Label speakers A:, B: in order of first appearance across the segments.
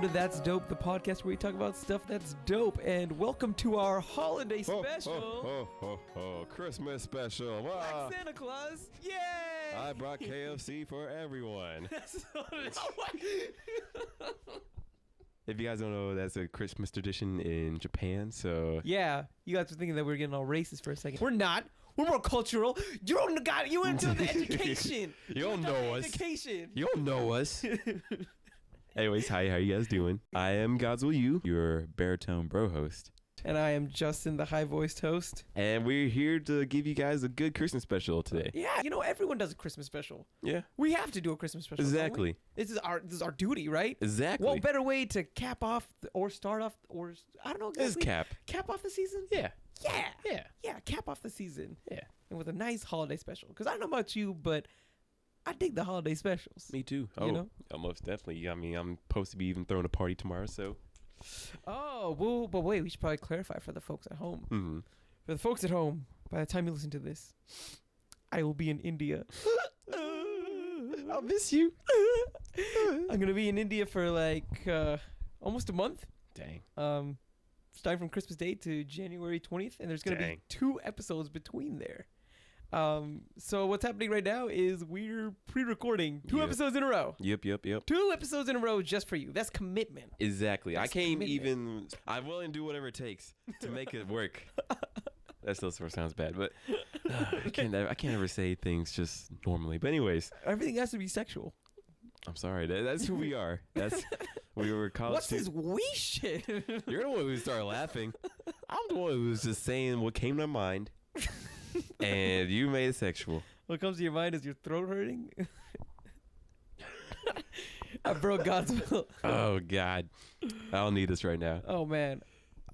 A: to That's Dope, the podcast where we talk about stuff that's dope. And welcome to our holiday special.
B: Christmas special.
A: Black Santa Claus. Yay!
B: I brought KFC for everyone. If you guys don't know, that's a Christmas tradition in Japan. So
A: yeah, you guys were thinking that we were getting all racist for a second. We're not. We're more cultural. You don't got. You into the education.
B: You don't know us.
A: Education.
B: You don't know us. Anyways, hi, how you guys doing? I am Godswill, your baritone bro host.
A: And I am Justin, the high-voiced host.
B: And we're here to give you guys a good Christmas special today.
A: Yeah, you know, everyone does a Christmas special.
B: Yeah.
A: We have to do a Christmas special.
B: Exactly.
A: This is our duty, right?
B: Exactly.
A: What better way to cap off or start off or I don't know exactly.
B: This
A: Cap off the season?
B: Yeah.
A: Yeah.
B: Yeah.
A: Yeah, cap off the season.
B: Yeah.
A: And with a nice holiday special. Because I don't know about you, but I dig the holiday specials.
B: Me too. Oh,
A: you know?
B: Most definitely. I mean, I'm supposed to be even throwing a party tomorrow, so.
A: Oh, well, but wait, we should probably clarify for the folks at home.
B: Mm-hmm.
A: For the folks at home, by the time you listen to this, I will be in India.
B: I'll miss you.
A: I'm going to be in India for like almost a month.
B: Dang.
A: Starting from Christmas Day to January 20th, and there's going to be 2 episodes between there. So what's happening right now is we're pre-recording 2 episodes in a row.
B: Yep.
A: 2 episodes in a row just for you. That's commitment.
B: Exactly. That's I'm willing to do whatever it takes to make it work. That still sort of sounds bad, but I can't ever say things just normally. But anyways,
A: everything has to be sexual.
B: I'm sorry. That's who we are. We were college.
A: What's this we shit?
B: You're the one who started laughing. I'm the one who was just saying what came to mind. And you made it sexual.
A: What comes to your mind is your throat hurting? I broke Godswill.
B: Oh, God. I don't need this right now.
A: Oh, man.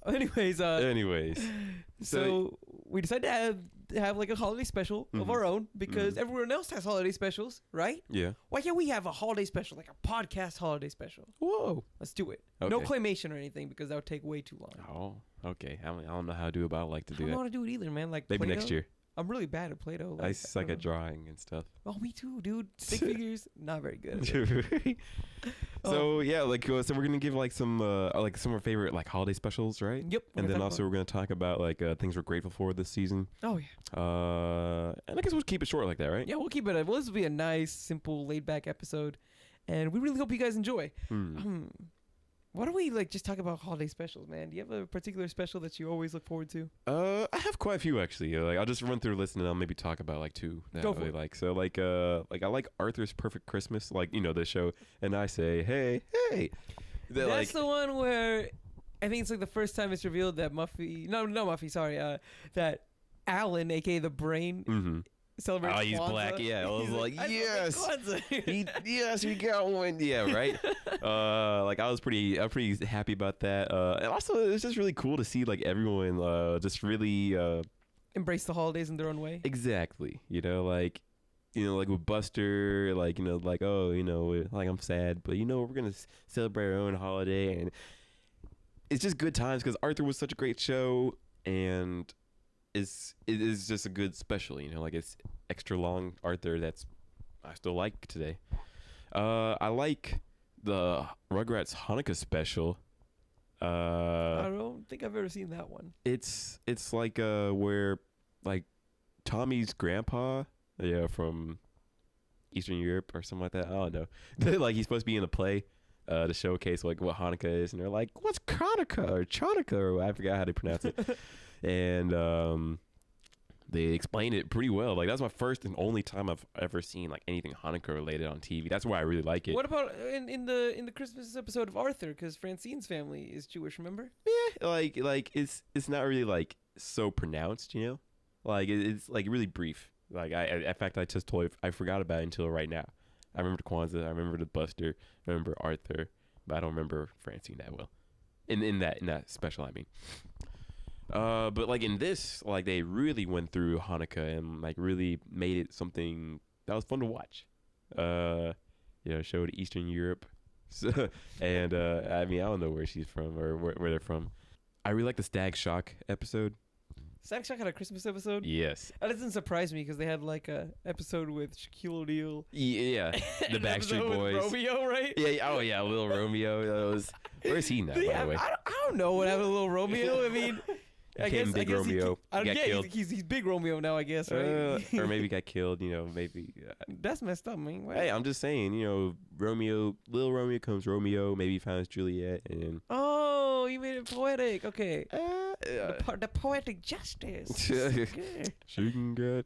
A: Anyways. So we decided to have like a holiday special of our own because everyone else has holiday specials, right?
B: Yeah.
A: Why can't we have a holiday special, like a podcast holiday special?
B: Whoa.
A: Let's do it.
B: Okay.
A: No claymation or anything because that would take way too long.
B: Oh, okay. I don't know how to do it, but I like to do
A: I
B: it.
A: don't know how to do it either, man. Like
B: maybe
A: Play-Doh?
B: next year.
A: I'm really bad at Play-Doh.
B: I suck at drawing and stuff.
A: Oh, me too, dude. Stick figures, not very good.
B: So yeah, so we're gonna give like some of our favorite like holiday specials, right?
A: Yep.
B: And then also we're gonna talk about like things we're grateful for this season.
A: Oh yeah.
B: And I guess we'll keep it short like that, right?
A: Yeah, we'll keep it. Well, this will be a nice, simple, laid-back episode, and we really hope you guys enjoy. Why don't we like just talk about holiday specials, man? Do you have a particular special that you always look forward to?
B: I have quite a few actually. Like I'll just run through a list and then I'll maybe talk about like 2 that I really like. So like I like Arthur's Perfect Christmas, like you know the show, and I say hey.
A: That's the one where I think it's like the first time it's revealed that that Alan, aka the Brain. Celebrates
B: he's Kwanzaa. Black. Yeah, I was like, yes, yes, we got one. Yeah, right. Like I'm pretty happy about that. And also, it's just really cool to see like everyone just really
A: embrace the holidays in their own way.
B: Exactly. Like with Buster, like like like I'm sad, but we're gonna celebrate our own holiday, and it's just good times because Arthur was such a great show, and it is just a good special, like it's extra long Arthur I still like today. I like the Rugrats Hanukkah special.
A: I don't think I've ever seen that one.
B: It's like where like Tommy's grandpa, from Eastern Europe or something like that. I don't know. Like he's supposed to be in a play to showcase like what Hanukkah is, and they're like, "What's Hanukkah or Chanukah?" Or I forgot how to pronounce it. And they explained it pretty well. Like that's my first and only time I've ever seen like anything Hanukkah related on TV. That's why I really like it.
A: What about in the Christmas episode of Arthur? Because Francine's family is Jewish, remember?
B: Yeah, like it's not really like so pronounced, Like it's like really brief. Like in fact, I just I forgot about it until right now. I remember Kwanzaa, I remember the Buster, I remember Arthur, but I don't remember Francine that well. In that special, I mean. But like in this, like they really went through Hanukkah and like really made it something that was fun to watch. Showed Eastern Europe, and I mean I don't know where she's from or where they're from. I really like the Stag Shock episode.
A: Static Shock had a Christmas episode.
B: Yes.
A: That doesn't surprise me because they had like a episode with Shaquille O'Neal.
B: Yeah. The Backstreet Boys.
A: Romeo, right?
B: Yeah. Oh yeah, little Romeo. That was. Where's he now? By the way.
A: I don't know what happened to little Romeo. I mean. I guess
B: Romeo.
A: He's big Romeo now, I guess, right?
B: Or maybe got killed, maybe.
A: That's messed up, man.
B: Hey, I'm just saying, little Romeo comes Romeo, maybe he finds Juliet, and...
A: Oh, you made it poetic. Okay. The poetic justice.
B: Shooting.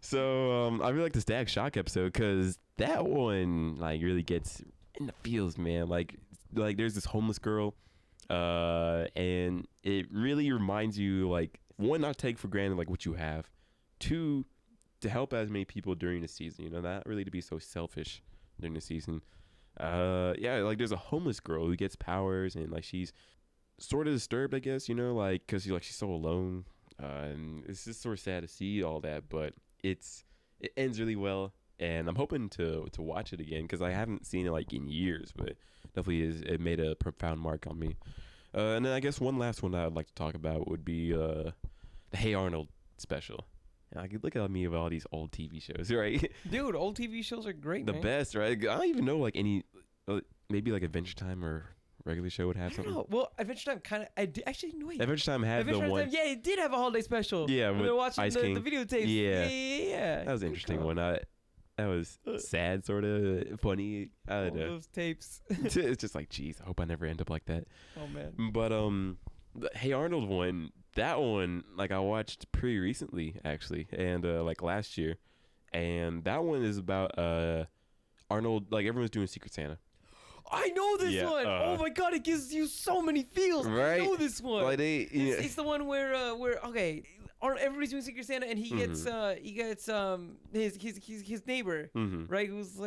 B: So, I really like the Static Shock episode, because that one, like, really gets in the feels, man. Like there's this homeless girl, and it really reminds you, like, one, not take for granted like what you have, two, to help as many people during the season, not really to be so selfish during the season. Like there's a homeless girl who gets powers, and like she's sort of disturbed, I guess, like because she's so alone, and it's just sort of sad to see all that, but it ends really well, and I'm hoping to watch it again because I haven't seen it like in years, but definitely it made a profound mark on me. And then I guess one last one that I'd like to talk about would be the Hey Arnold special. I could look at me of all these old TV shows, right?
A: Dude, old TV shows are great,
B: the best, right? I don't even know like any, maybe like Adventure Time or regular show would have something.
A: Well, Adventure Time kind of,
B: Adventure Time had the one.
A: Yeah, it did have a holiday special.
B: Yeah,
A: we were watching
B: Ice
A: the
B: King.
A: videotapes.
B: Yeah. That was an interesting one. That was sad, sort of funny. I don't know.
A: Those tapes.
B: It's just like, geez, I hope I never end up like that.
A: Oh man.
B: But the Hey Arnold one, that one, like I watched pretty recently actually, and like last year, and that one is about Arnold. Like everyone's doing Secret Santa.
A: I know this one. Oh my god, it gives you so many feels.
B: Right?
A: I know this one.
B: Like
A: it's the one where okay, everybody's doing Secret Santa, and he gets his neighbor, right? Who's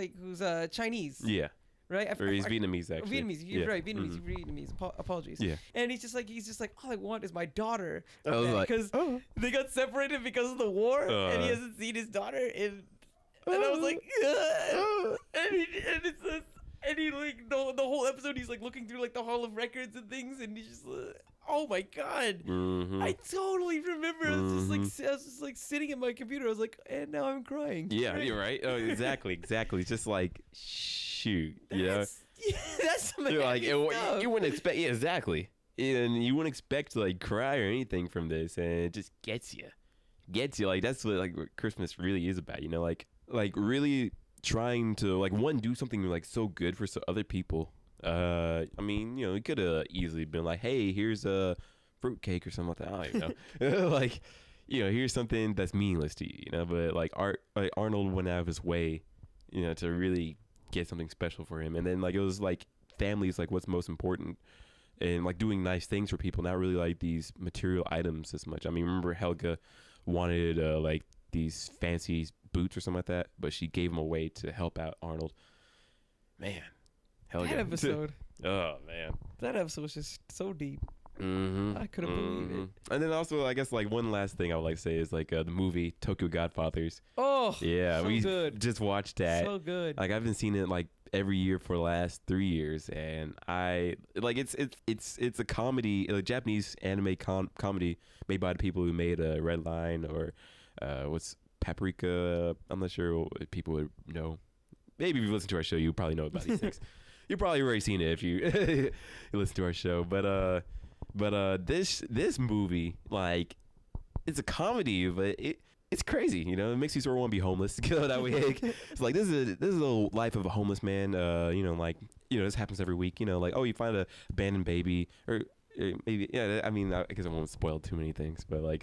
A: Chinese.
B: Yeah.
A: Right?
B: Or he's Vietnamese, actually.
A: Vietnamese,
B: yeah.
A: Right? Vietnamese. Apologies.
B: Yeah.
A: And he's just like, all I want is my daughter,
B: like,
A: because they got separated because of the war, and he hasn't seen his daughter and I was like, and he like the whole episode he's like looking through like the Hall of Records and things, and he's just oh my god, I totally remember. I was just like sitting at my computer. I was like, and now I'm crying.
B: Yeah, you're right. Oh, exactly. It's just like, shoot,
A: that's some
B: you're like,
A: stuff.
B: you wouldn't expect, yeah, exactly, and you wouldn't expect to like cry or anything from this, and it just gets you. Like that's what Christmas really is about, like really trying to like do something like so good for other people. I mean, it could have easily been like, hey, here's a fruitcake or something like that. I don't even know. Like, here's something that's meaningless to you, but like Arnold went out of his way, to really get something special for him. And then like it was like family is like what's most important, and like doing nice things for people, not really like these material items as much. I mean, remember Helga wanted like these fancy boots or something like that, but she gave them away to help out Arnold. Man, Helga.
A: That episode.
B: Oh man,
A: that episode was just so deep. I couldn't believe it.
B: And then also, I guess like one last thing I would like to say is like the movie Tokyo Godfathers.
A: Oh,
B: yeah,
A: so
B: we
A: good.
B: Just watched that.
A: So good.
B: Like I've been seeing it like every year for the last 3 years, and I like it's a comedy, a Japanese anime comedy made by the people who made Red Line or what's Paprika. I'm not sure what people would know. Maybe if you listen to our show, you probably know about these things. You've probably already seen it if you listen to our show. But this movie, like, it's a comedy, but it's crazy. It makes you sort of want to be homeless. That way, it's like this is a life of a homeless man. This happens every week. Like, oh, you find a abandoned baby, or maybe, yeah. I mean, I guess I won't spoil too many things, but like,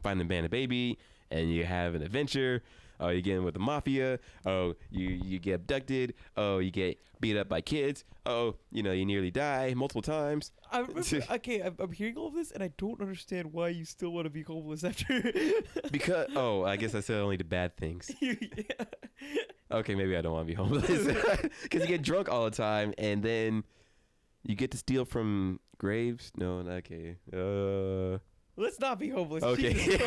B: find an abandoned baby, and you have an adventure. Oh, you get in with the mafia. Oh, you get abducted. Oh, you get beat up by kids. Oh, you nearly die multiple times.
A: I remember, okay, I'm hearing all of this, and I don't understand why you still want to be homeless after.
B: Because, I guess I said only the bad things.
A: Yeah.
B: Okay, maybe I don't want to be homeless. Because you get drunk all the time, and then you get to steal from graves. No, okay.
A: Let's not be homeless.
B: Okay.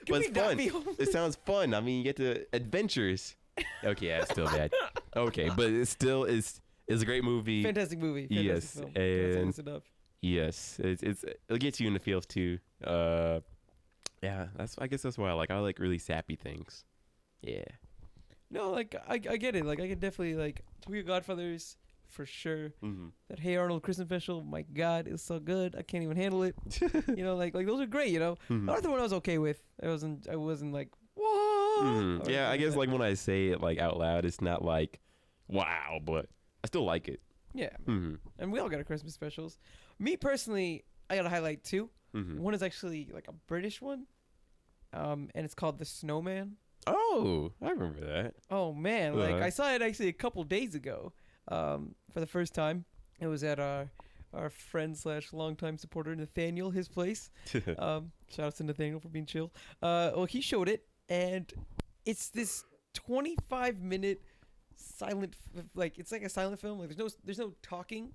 B: But it's fun.
A: Be homeless?
B: It sounds fun. I mean, you get to adventures. Okay, yeah, it's still bad. Okay, but it still is a great movie.
A: Fantastic movie.
B: Yes,
A: Film.
B: and
A: enough.
B: Yes, it gets you in the feels too. Yeah, I guess that's why I like really sappy things. Yeah.
A: No, like I get it. Like I can definitely like We Are Godfathers for sure.
B: Mm-hmm.
A: That Hey Arnold Christmas special, my God, it's so good. I can't even handle it. You know, like those are great. You know,
B: Mm-hmm.
A: the other one I was okay with. I wasn't like whoa.
B: Mm-hmm. Yeah, I guess like when I say it like out loud, it's not like wow, but I still like it.
A: Yeah,
B: Mm-hmm.
A: and we all got our Christmas specials. Me personally, I got to highlight two.
B: Mm-hmm.
A: One is actually like a British one, and it's called The Snowman.
B: Oh, I remember that.
A: Oh man, like I saw it actually a couple days ago, for the first time. It was at our friend / longtime supporter Nathaniel, his place. Shout out to Nathaniel for being chill. Well, he showed it, and it's this 25-minute silent, like it's like a silent film. Like there's no talking,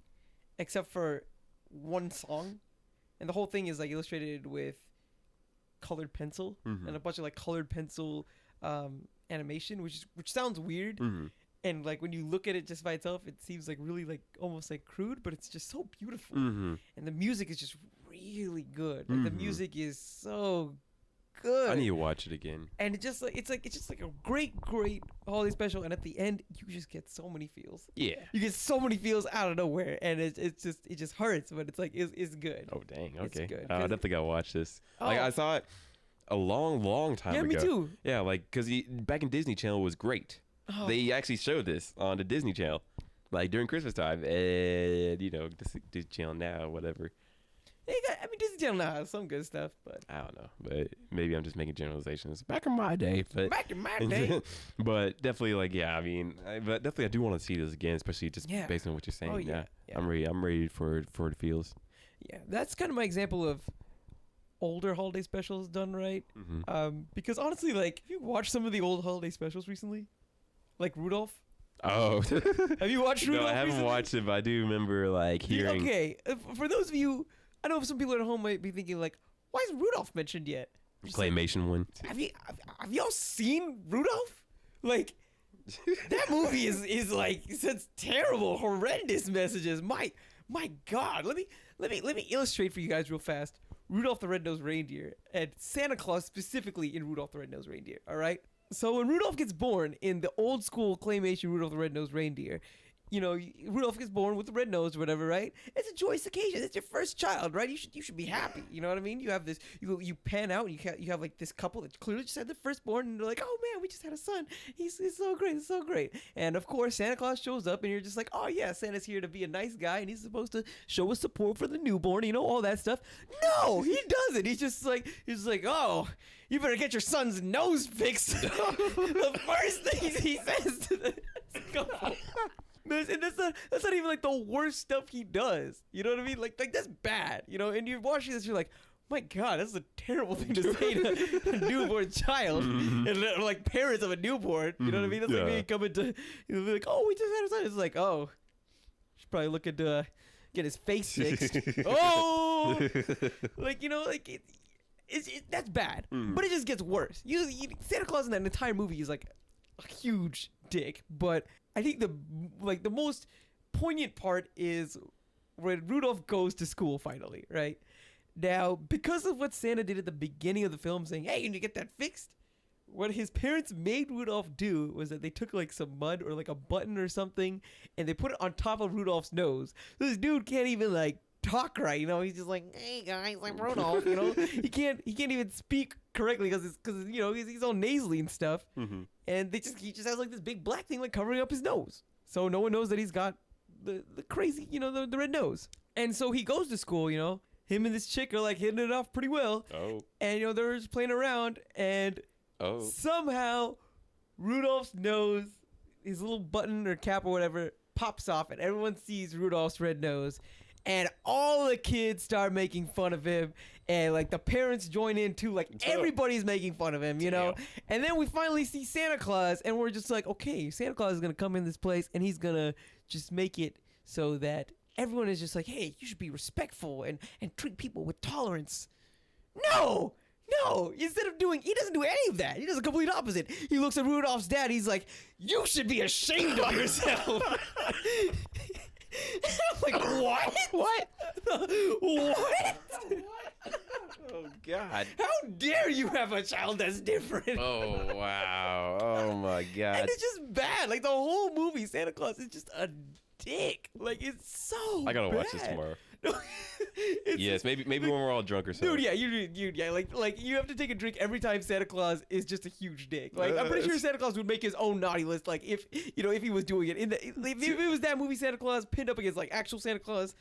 A: except for one song, and the whole thing is like illustrated with colored pencil and a bunch of like colored pencil animation, which sounds weird. And like when you look at it just by itself, it seems like really like almost like crude, but it's just so beautiful. And the music is just really good. Like the music is so good.
B: I need to watch it again.
A: And it's just like a great holiday special. And at the end, you just get so many feels.
B: Yeah.
A: You get so many feels out of nowhere, and it just hurts, but it's like it's good.
B: Oh dang. Okay.
A: It's good.
B: I definitely gotta watch this.
A: Oh.
B: Like I saw it a long time ago.
A: Yeah, me too.
B: Yeah, like because back in Disney Channel was great.
A: Oh.
B: They actually showed this on the Disney Channel, like during Christmas time, and Disney Channel now, whatever.
A: Disney Channel now has some good stuff, but
B: I don't know, but maybe I'm just making generalizations. Back in my day, but but definitely but definitely I do want to see this again, especially just based on what you're saying.
A: Oh, yeah.
B: I'm ready for the feels.
A: Yeah, that's kind of my example of older holiday specials done right. Because honestly, like if you watch some of the old holiday specials recently, like Rudolph.
B: Oh,
A: have you watched Rudolph?
B: No, I haven't
A: recently?
B: watched it, but I do remember like hearing.
A: Okay, for those of you, I know some people at home might be thinking like, why is Rudolph mentioned yet?
B: Claymation one.
A: Have y'all seen Rudolph? Like that movie is like sends terrible, horrendous messages. My God, let me illustrate for you guys real fast. Rudolph the Red-Nosed Reindeer and Santa Claus specifically in Rudolph the Red-Nosed Reindeer. All right. So when Rudolph gets born in the old school claymation Rudolph the Red-Nosed Reindeer, Rudolph gets born with the red nose or whatever, right? It's a joyous occasion. It's your first child, right? You should be happy. You know what I mean? You have this. You pan out. And you have like this couple that clearly just had the firstborn, and they're like, oh man, we just had a son. He's so great. It's so great. And of course, Santa Claus shows up, and you're just like, oh yeah, Santa's here to be a nice guy, and he's supposed to show us support for the newborn. All that stuff. No, he doesn't. He's just like, oh, you better get your son's nose fixed. The first thing he says to the couple. And that's not even like the worst stuff he does. You know what I mean? Like that's bad. And you're watching this, you're like, my God, that's a terrible thing to say to a newborn child and like parents of a newborn. You know what I mean? That's like me coming to like, oh, we just had a son. It's like, oh, should probably looking to get his face fixed. Oh, that's bad. But it just gets worse. Santa Claus in that entire movie is like a huge dick, but I think the most poignant part is when Rudolph goes to school finally, right? Now, because of what Santa did at the beginning of the film saying, hey, you need to get that fixed, what his parents made Rudolph do was that they took like some mud or like a button or something and they put it on top of Rudolph's nose. So this dude can't even like talk right, he's just like, hey guys, I'm Rudolph. He can't even speak correctly because he's all nasally and stuff. And he just has like this big black thing like covering up his nose, so no one knows that he's got the crazy the red nose. And so he goes to school, him and this chick are like hitting it off pretty well. And they're just playing around, and somehow Rudolph's nose, his little button or cap or whatever, pops off, and everyone sees Rudolph's red nose. And all the kids start making fun of him, and like the parents join in too. Like everybody's making fun of him, And then we finally see Santa Claus, and we're just like, okay, Santa Claus is gonna come in this place, and he's gonna just make it so that everyone is just like, hey, you should be respectful and treat people with tolerance. No, he doesn't do any of that. He does the complete opposite. He looks at Rudolph's dad. He's like, you should be ashamed of yourself. I'm like, what?
B: What?
A: What?
B: Oh God.
A: How dare you have a child that's different?
B: Oh wow. Oh my God.
A: And it's just bad. Like the whole movie, Santa Claus is just a dick. Like it's so.
B: I gotta watch
A: bad.
B: this tomorrow.
A: It's
B: Yes, maybe when we're all drunk or something.
A: Dude, yeah, yeah, like you have to take a drink every time Santa Claus is just a huge dick. Like I'm pretty sure Santa Claus would make his own naughty list. Like if he was doing it if it was that movie Santa Claus pinned up against like actual Santa Claus,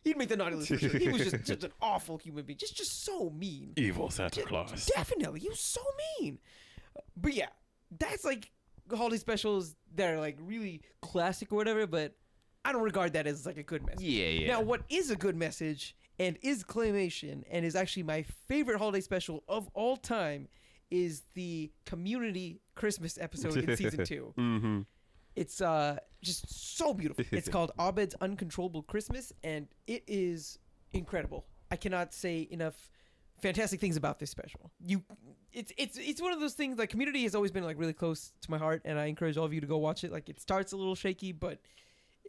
A: he'd make the naughty list for sure. He was just an awful human being, just so mean.
B: Evil Santa Claus.
A: Definitely, he was so mean. But yeah, that's like holiday specials that are like really classic or whatever. But I don't regard that as like a good message.
B: Yeah.
A: Now, what is a good message and is claymation and is actually my favorite holiday special of all time is the Community Christmas episode in season 2.
B: Mm-hmm.
A: It's just so beautiful. It's called Abed's Uncontrollable Christmas, and it is incredible. I cannot say enough fantastic things about this special. It's one of those things. Like Community has always been like really close to my heart, and I encourage all of you to go watch it. Like it starts a little shaky, but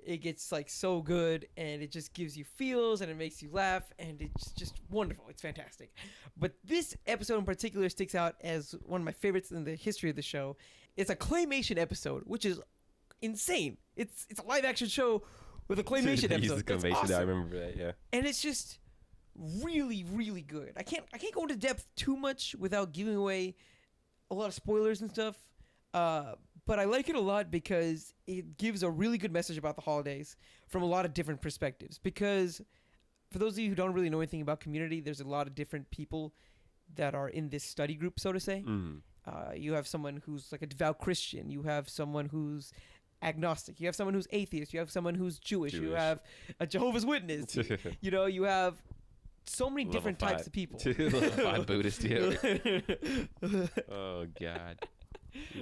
A: it gets like so good, and it just gives you feels, and it makes you laugh, and it's just wonderful. It's fantastic. But this episode in particular sticks out as one of my favorites in the history of the show. It's a claymation episode, which is insane. It's a live action show with a claymation episode. That's awesome.
B: I remember that. Yeah.
A: And it's just really, really good. I can't go into depth too much without giving away a lot of spoilers and stuff. But I like it a lot because it gives a really good message about the holidays from a lot of different perspectives. Because for those of you who don't really know anything about Community, there's a lot of different people that are in this study group, so to say.
B: Mm.
A: You have someone who's like a devout Christian. You have someone who's agnostic. You have someone who's atheist. You have someone who's Jewish. You have a Jehovah's Witness. You have so many different types of people.
B: Level 5 Buddhist. Yeah. Oh God.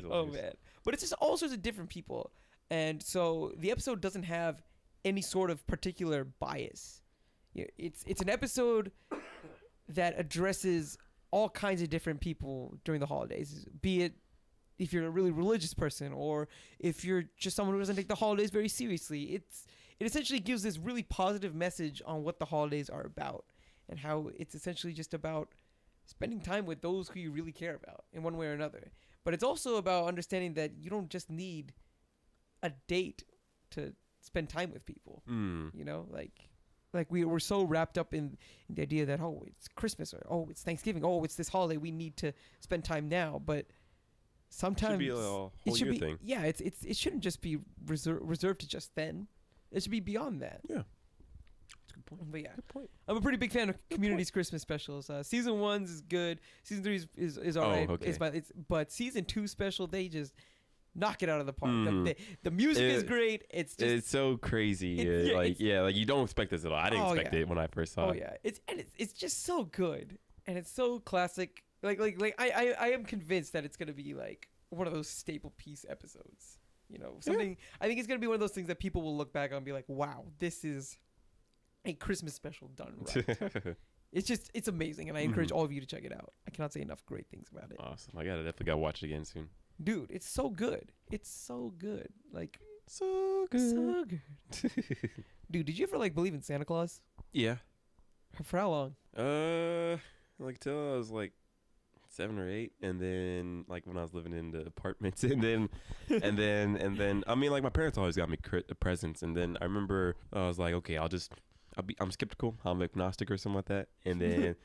A: Oh man. But it's just all sorts of different people. And so the episode doesn't have any sort of particular bias. It's an episode that addresses all kinds of different people during the holidays, be it if you're a really religious person or if you're just someone who doesn't take the holidays very seriously. It essentially gives this really positive message on what the holidays are about and how it's essentially just about spending time with those who you really care about in one way or another. But it's also about understanding that you don't just need a date to spend time with people. Like we were so wrapped up in the idea that, oh, it's Christmas, or oh, it's Thanksgiving, oh, it's this holiday, we need to spend time now. But sometimes
B: it should be a whole year thing.
A: Yeah, it shouldn't just be reserved to just then. It should be beyond that.
B: Yeah. That's a good point.
A: But yeah,
B: Good point.
A: I'm a pretty big fan of Community's Christmas specials. Season 1 is good. Season 3 is all right.
B: Okay.
A: But season 2 special, they just knock it out of the park.
B: Mm.
A: The music is great. It's
B: so crazy. Like you don't expect this at all. I didn't expect it when I first saw it.
A: Oh yeah, it's just so good, and it's so classic. Like I am convinced that it's gonna be like one of those staple piece episodes. Something. I think it's gonna be one of those things that people will look back on and be like, wow, this is a Christmas special done right. It's amazing, and I encourage all of you to check it out. I cannot say enough great things about it.
B: Awesome. I definitely gotta watch it again soon.
A: Dude, it's so good. It's so good. Like
B: So good.
A: so good. Dude, did you ever believe in Santa Claus?
B: Yeah.
A: For how long?
B: Till I was 7 or 8, and then when I was living in the apartments, and then I mean my parents always got me presents, and then I remember I was like, okay, I'm skeptical, I'm agnostic or something like that, and then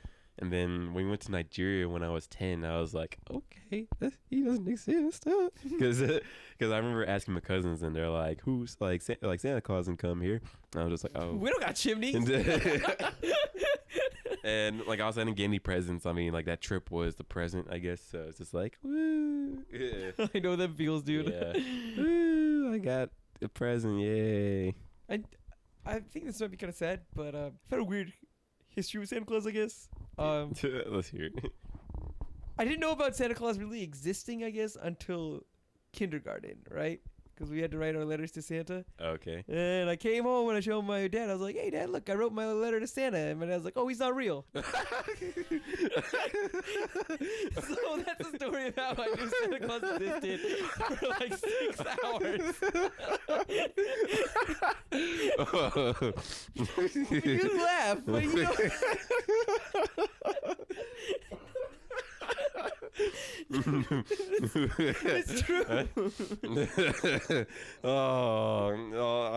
B: and then when we went to Nigeria when I was 10, I was like, okay, he doesn't exist, because I remember asking my cousins, and they're like, who's Santa Claus can come here, and I was just like, oh,
A: we don't got chimneys.
B: And I was getting any presents. I mean, that trip was the present, I guess. So it's just woo. Yeah.
A: I know that feels, dude.
B: Yeah. Woo, I got a present. Yay.
A: I think this might be kind of sad, but I've had a weird history with Santa Claus, I guess.
B: Let's hear it.
A: I didn't know about Santa Claus really existing, I guess, until kindergarten, right? because we had to write our letters to Santa.
B: Okay.
A: And I came home and I showed my dad. I was like, "Hey, Dad, look, I wrote my letter to Santa." And my dad was like, "Oh, he's not real." So that's the story of how I knew Santa Claus existed for like 6 hours. You laugh, but you know. It's true.
B: I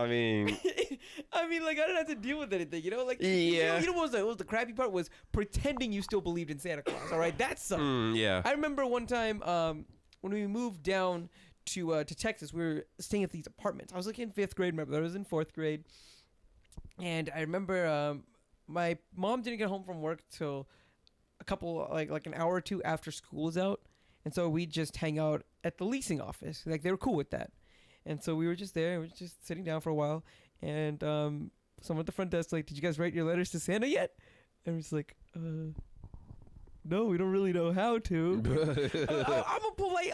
B: mean,
A: like I didn't have to deal with anything, you know. Like,
B: yeah.
A: you know what was the crappy part was pretending you still believed in Santa Claus. All right, that sucked.
B: Yeah.
A: I remember one time when we moved down to Texas, we were staying at these apartments. I was like in 5th grade. My brother was in 4th grade, and I remember my mom didn't get home from work till a couple like an hour or two after school was out, and so we just hang out at the leasing office. Like, they were cool with that, and so we were just there. We were just sitting down for a while, and someone at the front desk like, "Did you guys write your letters to Santa yet?" And we're just like, "No, we don't really know how to." I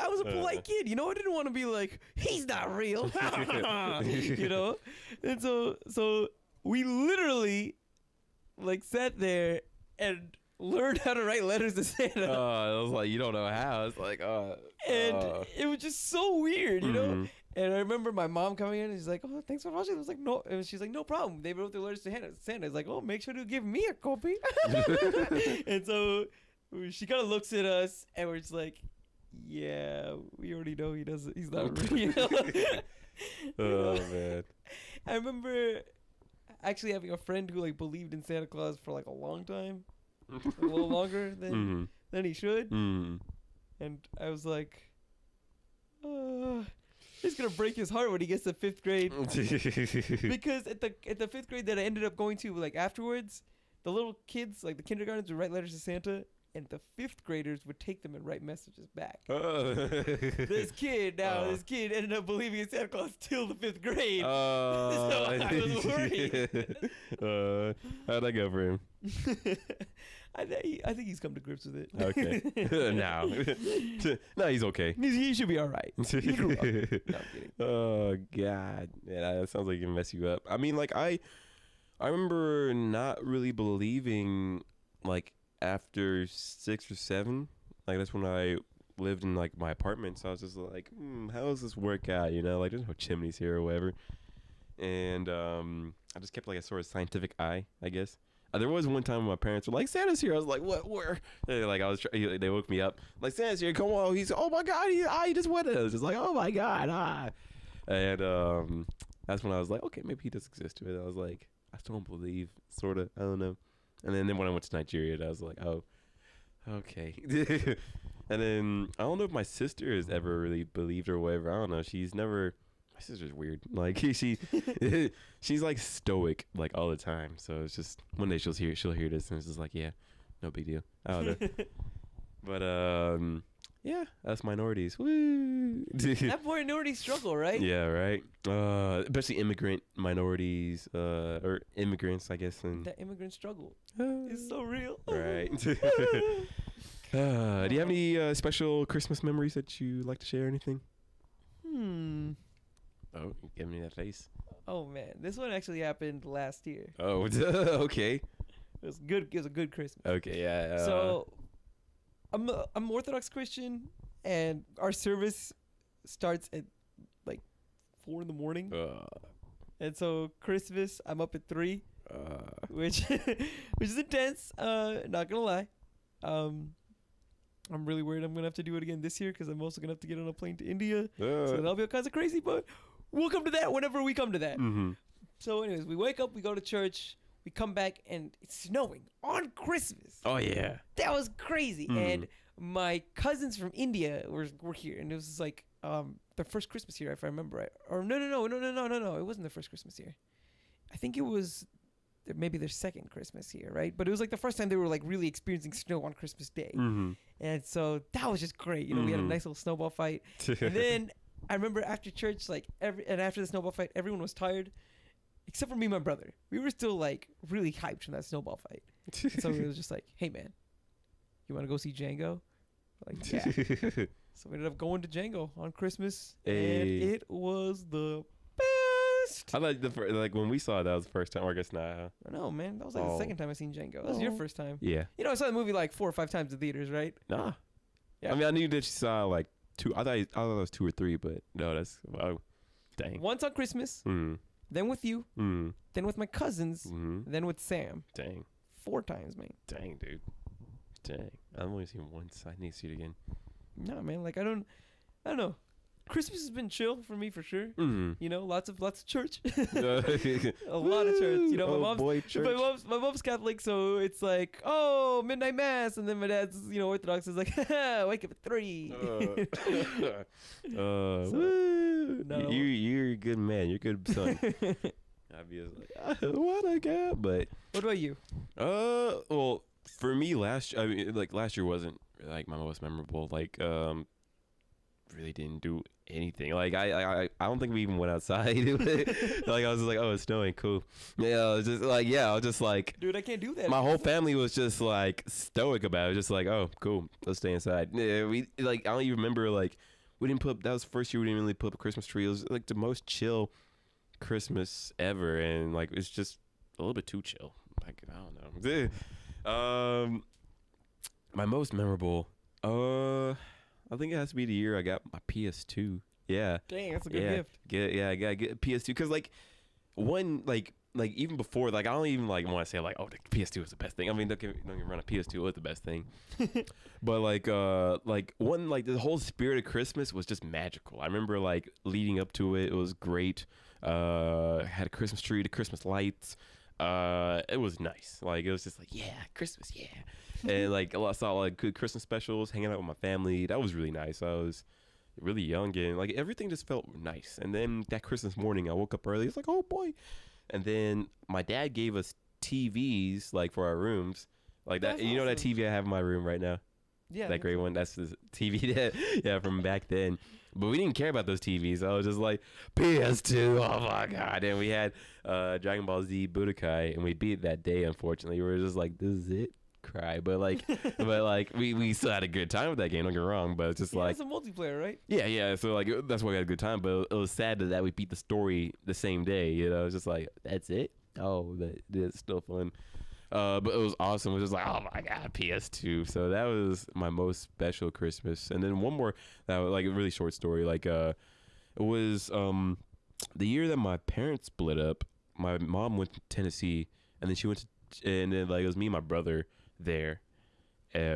A: was a polite kid, you know. I didn't want to be like, "He's not real," you know. And so we literally like sat there and learned how to write letters to Santa.
B: I was like, you don't know how. It's like,
A: and it was just so weird, you know. And I remember my mom coming in and she's like, "Oh, thanks for watching." I was like, "No," and she's like, "No problem. They wrote their letters to Santa." It's like, "Oh, make sure to give me a copy." And so she kind of looks at us and we're just like, "Yeah, we already know he's not real."
B: Oh man.
A: I remember actually having a friend who like believed in Santa Claus for like a long time. A little longer than he should. And I was like, it's gonna break his heart when he gets to 5th grade. Because at the 5th grade that I ended up going to, like, afterwards, the little kids, like the kindergartens, would write letters to Santa, and the 5th graders would take them and write messages back. This kid ended up believing in Santa Claus till the 5th grade. So I was worried.
B: How'd that go for him?
A: I think he's come to grips with it.
B: Okay. No, he's okay.
A: He should be all right. He grew up. No, I'm kidding.
B: Oh God, yeah, that sounds like it can mess you up. I mean, like I remember not really believing, like, after 6 or 7. Like, that's when I lived in like my apartment. So I was just like, how does this work out? You know, like, there's no chimneys here or whatever. And I just kept like a sort of scientific eye, I guess. There was one time when my parents were like, "Santa's here." I was like, "What? Where?" They woke me up like, "Santa's here. Come on." He's, "Oh my God, he just went." I was just like, "Oh my God, And that's when I was like, okay, maybe he does exist. But I was like, I still don't believe, sort of. I don't know. And then when I went to Nigeria, I was like, oh, okay. And then I don't know if my sister has ever really believed or whatever. I don't know. She's never. My sister's weird. Like, she's like stoic like all the time. So it's just one day she'll hear this and it's just like, yeah, no big deal. I don't know. But yeah, us minorities. Woo.
A: That minority struggle, right?
B: Yeah, right. Especially immigrant minorities, or immigrants, I guess. And
A: that immigrant struggle is so real.
B: Right. Do you have any special Christmas memories that you like to share? Or anything? Oh, you're giving me that face.
A: Oh man, this one actually happened last year.
B: Oh, okay.
A: It was good. It was a good Christmas.
B: Okay, yeah.
A: So, I'm Orthodox Christian, and our service starts at like 4 a.m. And so Christmas, I'm up at 3, which is intense. Not gonna lie. I'm really worried I'm gonna have to do it again this year because I'm also gonna have to get on a plane to India. So that'll be all kinds of crazy, but we'll come to that whenever we come to that. So anyways, we wake up, we go to church, we come back, and it's snowing on Christmas.
B: Oh yeah,
A: that was crazy. And my cousins from India were here, and it was just like their first Christmas year, if I remember right. Or no, it wasn't their first Christmas year. I think it was maybe their second Christmas here, right? But it was like the first time they were like really experiencing snow on Christmas Day. And so that was just great. You know, we had a nice little snowball fight. And then I remember after church, like after the snowball fight, everyone was tired, except for me and my brother. We were still like really hyped from that snowball fight. And so we was just like, "Hey man, you want to go see Django?" Like, yeah. So we ended up going to Django on Christmas,
B: Hey.
A: and it was the best.
B: I like like when we saw it, that was the first time. Or I guess not. Huh?
A: I know, man. That was like the second time I seen Django. That was your first time.
B: Yeah.
A: You know, I saw the movie like 4 or 5 times in theaters, right?
B: Nah.
A: Yeah.
B: I mean, I knew that you saw like 2. I thought it was 2 or 3, but no, that's dang.
A: Once on Christmas,
B: Mm.
A: then with you,
B: Mm.
A: then with my cousins,
B: Mm.
A: then with Sam.
B: Dang.
A: 4 times, man.
B: Dang, dude. Dang. I've only seen it once. I need to see it again.
A: No, man. Like I don't know. Christmas has been chill for me for sure.
B: Mm.
A: You know, lots of church.
B: A
A: A lot of church. You know, my
B: church.
A: mom's Catholic, so it's like, oh, midnight mass, and then my dad's, you know, Orthodox is like, wake up at 3.
B: Woo.
A: no.
B: You're a good man. You're a good son. I'd be just like, what I got, but
A: What about you?
B: well, for me last year wasn't like my most memorable. Like really didn't do anything. Like I don't think we even went outside. Like I was just like, oh, it's snowing, cool. Yeah, I was just like,
A: Dude, I can't do that.
B: my whole family was just like stoic about it. Just like, oh, cool, let's stay inside. Yeah, we like I don't even remember like we didn't put. That was the first year we didn't really put up a Christmas tree. It was like the most chill Christmas ever, and like it's just a little bit too chill. Like I don't know. My most memorable. I think it has to be the year I got my PS2. Yeah.
A: Dang, that's a good gift.
B: I gotta get a PS2 because like even before, like I don't even like want to say like, oh, the PS2 was the best thing. I mean, don't get me wrong, a PS2 was the best thing, but like the whole spirit of Christmas was just magical. I remember like leading up to it, it was great. Had a Christmas tree, the Christmas lights. It was nice. Like it was just like, yeah, Christmas, yeah. And like I saw like good Christmas specials, hanging out with my family. That was really nice. I was really young and like everything just felt nice. And then that Christmas morning, I woke up early. It's like, oh boy. And then my dad gave us TVs like for our rooms, like that.
A: That's
B: You know that
A: awesome.
B: TV I have in my room right now.
A: Yeah.
B: That great one. That's the TV that from back then. But we didn't care about those TVs. I was just like, PS2, oh my god. And we had Dragon Ball Z Budokai, and we beat it that day. Unfortunately, we were just like, this is it. Cry, but like we still had a good time with that game. Don't get me wrong, but it's just like
A: it's a multiplayer, right?
B: yeah. So like that's why we had a good time. But it was sad that we beat the story the same day. You know, it's just like that's it. Oh, but it's still fun. But it was awesome. It was just like, oh my god, PS2. So that was my most special Christmas. And then one more that was like a really short story. Like it was the year that my parents split up. My mom went to Tennessee, and then she went to, and then like it was me and my brother there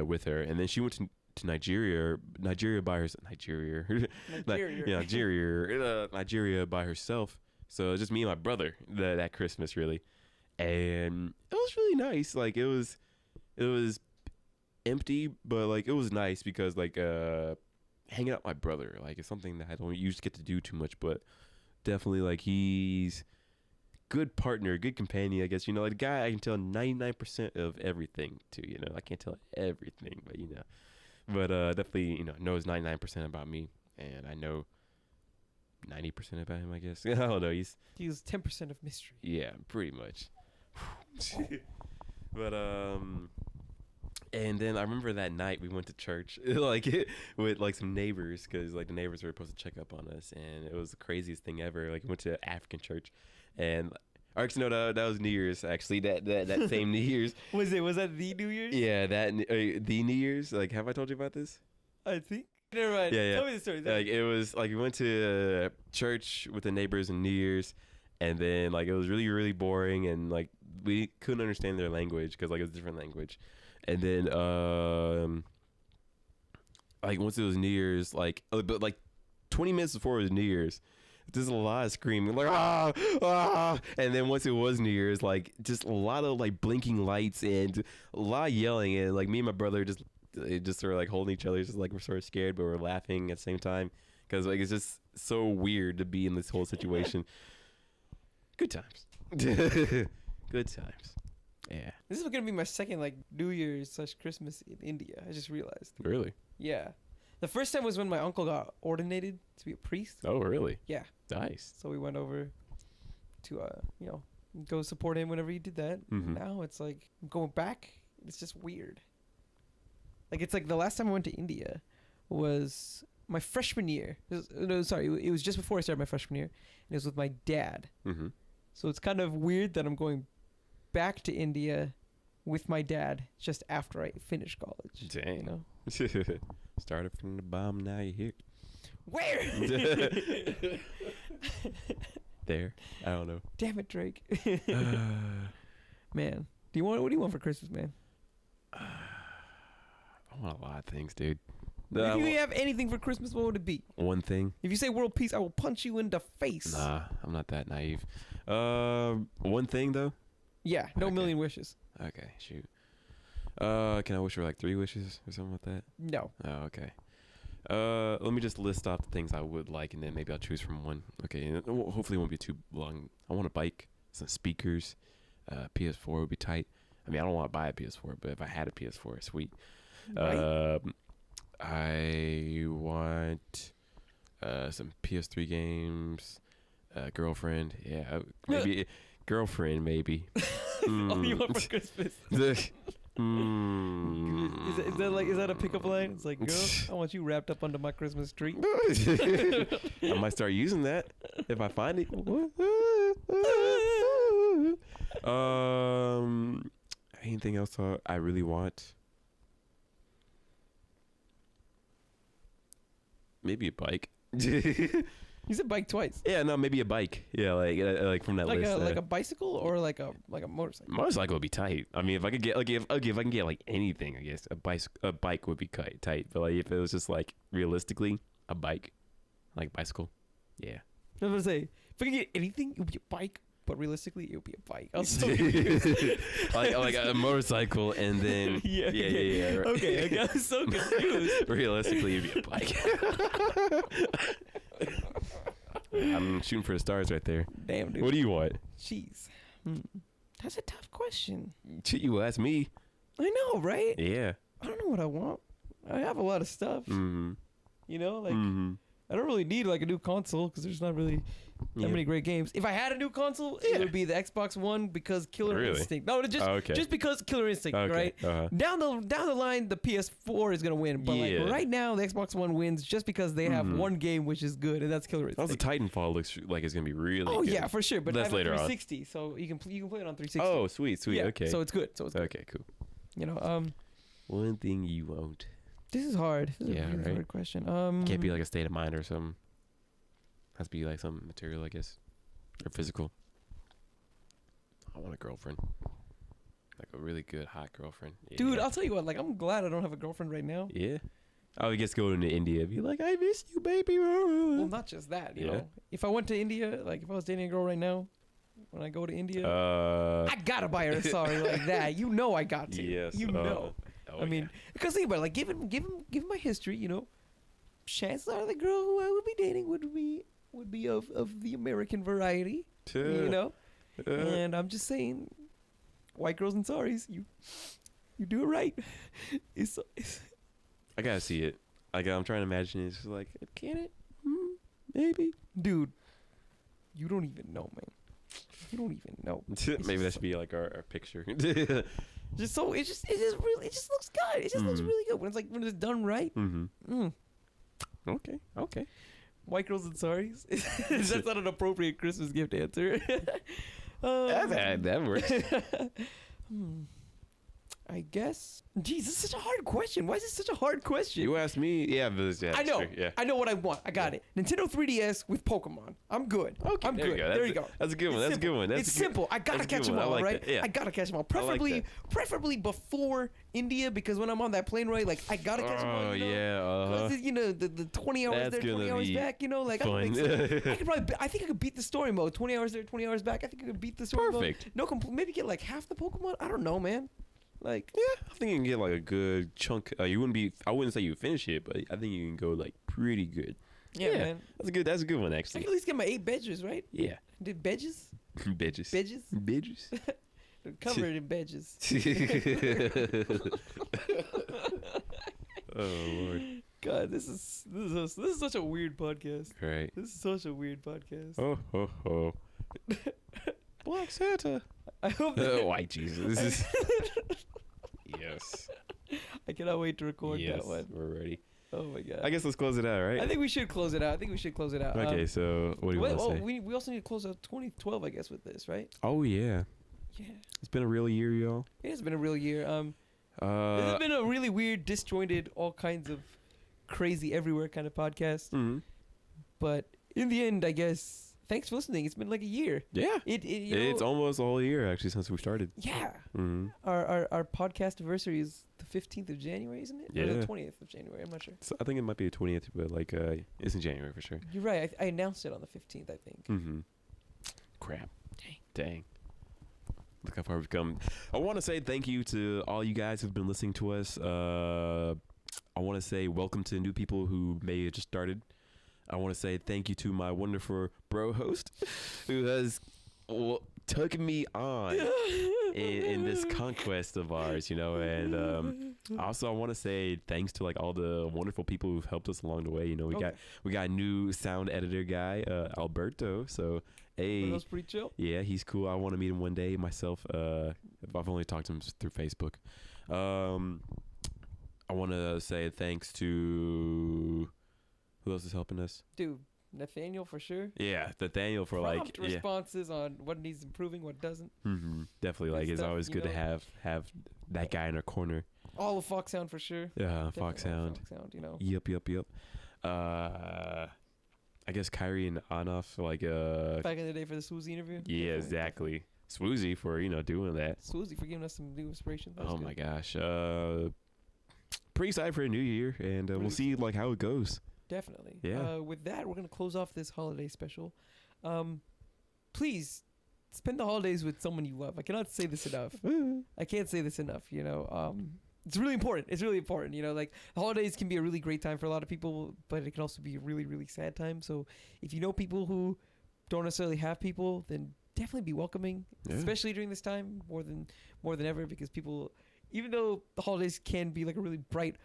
B: with her, and then she went to Nigeria by herself. Nigeria by herself. So it was just me and my brother that Christmas really, and it was really nice. Like it was empty, but like it was nice because like hanging out with my brother, like it's something that I don't usually get to do too much, but definitely like he's good partner, good companion, I guess. You know, like a guy I can tell 99% of everything to. You know, I can't tell everything, but you know, but definitely knows 99% about me, and I know 90% about him, I guess. I don't know. He's
A: 10% of mystery.
B: Yeah, pretty much. But and then I remember that night we went to church like with like some neighbors, because like the neighbors were supposed to check up on us, and it was the craziest thing ever. Like we went to African church, and actually no, that was New Year's. Actually, that same New Year's.
A: Was that the New Year's?
B: Yeah, the New Year's. Like, have I told you about this?
A: I think. Never mind.
B: Yeah.
A: Tell me the story.
B: Like it was like we went to church with the neighbors on New Year's, and then like it was really really boring, and like we couldn't understand their language because like it was a different language. And then like once it was New Year's, like but like 20 minutes before it was New Year's, there's a lot of screaming like ah, and then once it was New Year's, like just a lot of like blinking lights and a lot of yelling, and like me and my brother just sort of like holding each other, just like we're sort of scared but we're laughing at the same time because like it's just so weird to be in this whole situation. Good times. Good times. Yeah.
A: This is gonna be my second like New Year's / Christmas in India. I just realized.
B: Really?
A: Yeah. The first time was when my uncle got ordinated to be a priest.
B: Oh, really?
A: Yeah.
B: Nice.
A: So we went over to go support him whenever he did that.
B: Mm-hmm.
A: Now it's like I'm going back. It's just weird. Like it's like the last time I went to India was my freshman year. It was just before I started my freshman year, and it was with my dad.
B: Mm-hmm.
A: So it's kind of weird that I'm going back to India with my dad just after I finish college.
B: Dang.
A: You know?
B: Started from the bottom, now you're here.
A: Where?
B: There. I don't know.
A: Damn it, Drake. Man, what do you want for Christmas, man?
B: I want a lot of things, dude.
A: If you have anything for Christmas, what would it be?
B: One thing.
A: If you say world peace, I will punch you in the face.
B: Nah, I'm not that naive. One thing though.
A: Yeah, no
B: Okay.
A: million wishes.
B: Okay, shoot. Can I wish for like 3 wishes or something like that?
A: No.
B: Oh, okay. Let me just list off the things I would like, and then maybe I'll choose from one. Okay, and hopefully it won't be too long. I want a bike, some speakers, PS4 would be tight. I mean, I don't want to buy a PS4, but if I had a PS4, sweet.
A: Right.
B: I want some PS3 games, girlfriend, yeah, maybe girlfriend, maybe.
A: All you want for Christmas? Is that a pickup line? It's like, girl, I want you wrapped up under my Christmas tree.
B: I might start using that if I find it. Anything else I really want? Maybe a bike.
A: You said bike twice.
B: Yeah, no, maybe a bike. Yeah, like from that
A: Like
B: list.
A: a bicycle or like a motorcycle.
B: Motorcycle would be tight. I mean, if I could get if I can get like anything, I guess a bike would be tight. But like if it was just like realistically a bike, like bicycle, yeah.
A: I was gonna say if I could get anything, it would be a bike. But realistically, it would be a bike. I'm so confused.
B: like a motorcycle, and then yeah. Right.
A: Okay, I got so confused.
B: Realistically, it'd be a bike. I'm shooting for the stars right there.
A: Damn, dude.
B: What do you want?
A: Jeez, that's a tough question.
B: You ask me.
A: I know, right?
B: Yeah.
A: I don't know what I want. I have a lot of stuff.
B: Mm-hmm.
A: You know, like
B: Mm-hmm.
A: I don't really need like a new console because there's not really that many great games. If I had a new console, it would be the Xbox One because Killer Instinct. No, just because Killer Instinct, right?
B: Uh-huh.
A: Down the line, the PS4 is gonna win, but like right now, the Xbox One wins just because they have one game which is good, and that's Killer Instinct.
B: Also, Titanfall looks like it's gonna be really.
A: Oh
B: good.
A: yeah, for sure. But
B: that's
A: I have a
B: later
A: 360, so you can play it on 360.
B: Oh, sweet.
A: Yeah,
B: Okay.
A: So it's good.
B: Okay, cool.
A: You know,
B: One thing you won't.
A: this is hard. This is a really
B: right.
A: hard question.
B: Can't be like a state of mind or something. Has to be like some material, I guess, or physical. I want a girlfriend, like a really good hot girlfriend. Yeah.
A: Dude, I'll tell you what. Like, I'm glad I don't have a girlfriend right now.
B: Yeah. I would guess going to India, be like, I miss you, baby.
A: Well, not just that. You know, if I went to India, like if I was dating a girl right now, when I go to India, I gotta buy her a sari like that. You know, I got to.
B: Yes.
A: You know. I mean, because think about it. Like, given my history, you know, chances are the girl who I would be dating would be of the American variety. You know, and I'm just saying, white girls and saris, you do it right. It's
B: I gotta see it. I'm trying to imagine it. It's just like, can it? Maybe.
A: Dude, you don't even know, man. You don't even know.
B: Maybe that should be like our picture.
A: Just so it just looks good. It just looks really good when it's done right.
B: Mm-hmm. Okay.
A: White girls and saris. That's not an appropriate Christmas gift answer.
B: That works.
A: I guess. Jeez, this is such a hard question. Why is this such a hard question?
B: You asked me. Yeah, but yeah,
A: I know.
B: true. Yeah.
A: I know what I want. I got it. Nintendo 3DS with Pokemon. I'm good.
B: Okay,
A: I'm good. There you go.
B: That's a good one. That's a good one.
A: It's simple. I gotta catch them all, right? I gotta catch them all. Preferably before India, because when I'm on that plane ride, like I gotta catch them all.
B: Oh
A: you know?
B: yeah.
A: 'Cause, you know, the 20 hours
B: That's
A: there, 20 hours back. You know, like
B: fun.
A: I could probably. I think I could beat the story mode. 20 hours there, 20 hours back. I think I could beat the story mode.
B: Perfect.
A: No, maybe get like half the Pokemon. I don't know, man. Like,
B: yeah, I think you can get like a good chunk. I wouldn't say you finish it, but I think you can go like pretty good.
A: yeah, man.
B: That's a good one
A: I
B: actually.
A: can at least get my 8 badges, right?
B: Yeah.
A: Did badges?
B: Badges.
A: Badges? They're covered in badges.
B: Oh Lord.
A: God, this is such a weird podcast.
B: Right.
A: This is such a weird podcast.
B: Oh. Black Santa.
A: I hope
B: White Jesus. Yes.
A: I cannot wait to record that one.
B: We're ready.
A: Oh my god.
B: I guess let's close it out, right?
A: I think we should close it out.
B: Okay, so what do you want to say?
A: We also need to close out 2012, I guess, with this, right?
B: Oh yeah.
A: Yeah.
B: It's been a real year, y'all.
A: It has been a real year. This has been a really weird, disjointed, all kinds of crazy everywhere kind of podcast.
B: Mm-hmm.
A: But in the end, I guess, thanks for listening. It's been like a year.
B: Yeah.
A: It's
B: almost a whole year, actually, since we started.
A: Yeah.
B: Mm-hmm.
A: Our podcast anniversary is the 15th of January, isn't it?
B: Yeah.
A: Or the 20th of January. I'm not sure.
B: So I think it might be the 20th, but like it's in January for sure.
A: You're right. I announced it on the 15th, I think.
B: Mm-hmm. Crap. Dang. Look how far we've come. I want to say thank you to all you guys who've been listening to us. I want to say welcome to new people who may have just started. I want to say thank you to my wonderful bro host who has taken me on in this conquest of ours, and also I want to say thanks to like all the wonderful people who've helped us along the way. We got a new sound editor guy, Alberto. So hey,
A: that was pretty chill.
B: Yeah, he's cool. I want to meet him one day myself. I've only talked to him through Facebook. I want to say thanks to who else is helping us?
A: Dude, Nathaniel for sure.
B: Yeah, Nathaniel for
A: prompt responses on what needs improving, what doesn't.
B: Mm-hmm. Definitely, like it's always good to have that guy in our corner.
A: All of Fox Sound for sure.
B: Yeah, Fox Sound. Yep. I guess Kyrie and Anoff, like
A: back in the day for the Swoozy interview.
B: Yeah, exactly. Swoozy for doing that.
A: Swoozy for giving us some new inspiration.
B: Oh my gosh. Pretty excited for a new year, and we'll see like how it goes.
A: Definitely.
B: Yeah.
A: With that, we're gonna close off this holiday special. Please spend the holidays with someone you love. I cannot say this enough. I can't say this enough. It's really important. Like the holidays can be a really great time for a lot of people, but it can also be a really, really sad time. So if you know people who don't necessarily have people, then definitely be welcoming, especially during this time more than ever, because people, even though the holidays can be like a really bright,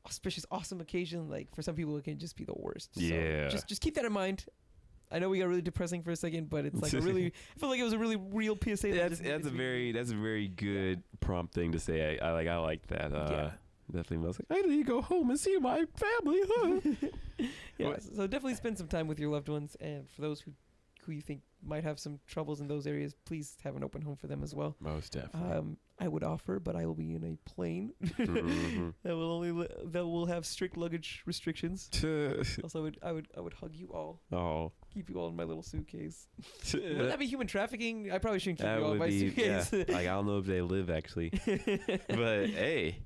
A: auspicious, awesome occasion, like for some people it can just be the worst.
B: Yeah.
A: So just keep that in mind. I know we got really depressing for a second, but it's like a really, I feel like it was a really real PSA.
B: That's a very good prompt thing to say. I like that. Definitely. I was like, I need to go home and see my family.
A: Yeah. So definitely spend some time with your loved ones, and for those who you think might have some troubles in those areas, please have an open home for them as well.
B: Most definitely.
A: I would offer, but I will be in a plane that will have strict luggage restrictions. Also, I would hug you all.
B: Oh,
A: keep you all in my little suitcase. Would that be human trafficking? I probably shouldn't keep you all in my suitcase.
B: Yeah. Like I don't know if they live actually, but hey,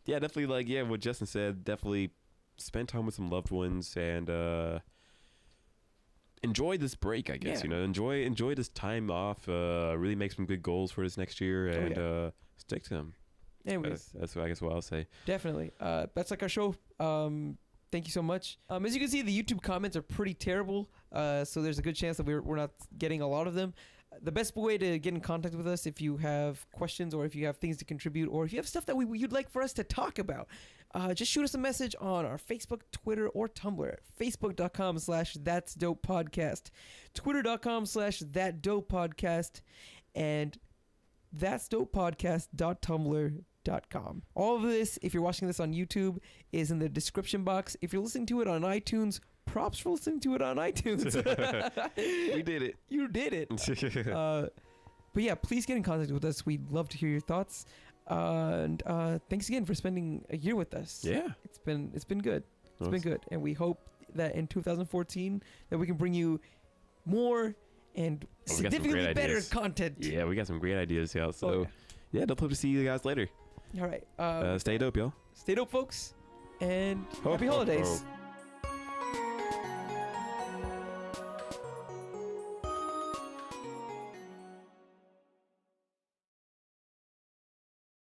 B: definitely what Justin said. Definitely spend time with some loved ones and enjoy this break, I guess. Enjoy this time off. Really make some good goals for this next year and stick to them.
A: Anyways,
B: that's what I guess what I'll say.
A: Definitely. That's like our show. Thank you so much. As you can see, the YouTube comments are pretty terrible. So there's a good chance that we're not getting a lot of them. The best way to get in contact with us, if you have questions or if you have things to contribute or if you have stuff that you'd like for us to talk about, just shoot us a message on our Facebook, Twitter, or Tumblr. Facebook.com/thatsdopepodcast, Twitter.com/thatdopepodcast, and thatsdopepodcast.tumblr.com. All of this, if you're watching this on YouTube, is in the description box. If you're listening to it on iTunes, props for listening to it on iTunes.
B: We did it.
A: You did it. But yeah, please get in contact with us. We'd love to hear your thoughts. And thanks again for spending a year with us.
B: Yeah. It's
A: been good. It's been good. And we hope that in 2014 that we can bring you more and significantly better content.
B: Yeah, we got some great ideas, y'all. So hope to see you guys later.
A: All right.
B: Stay dope, y'all.
A: Stay dope, folks. And happy holidays.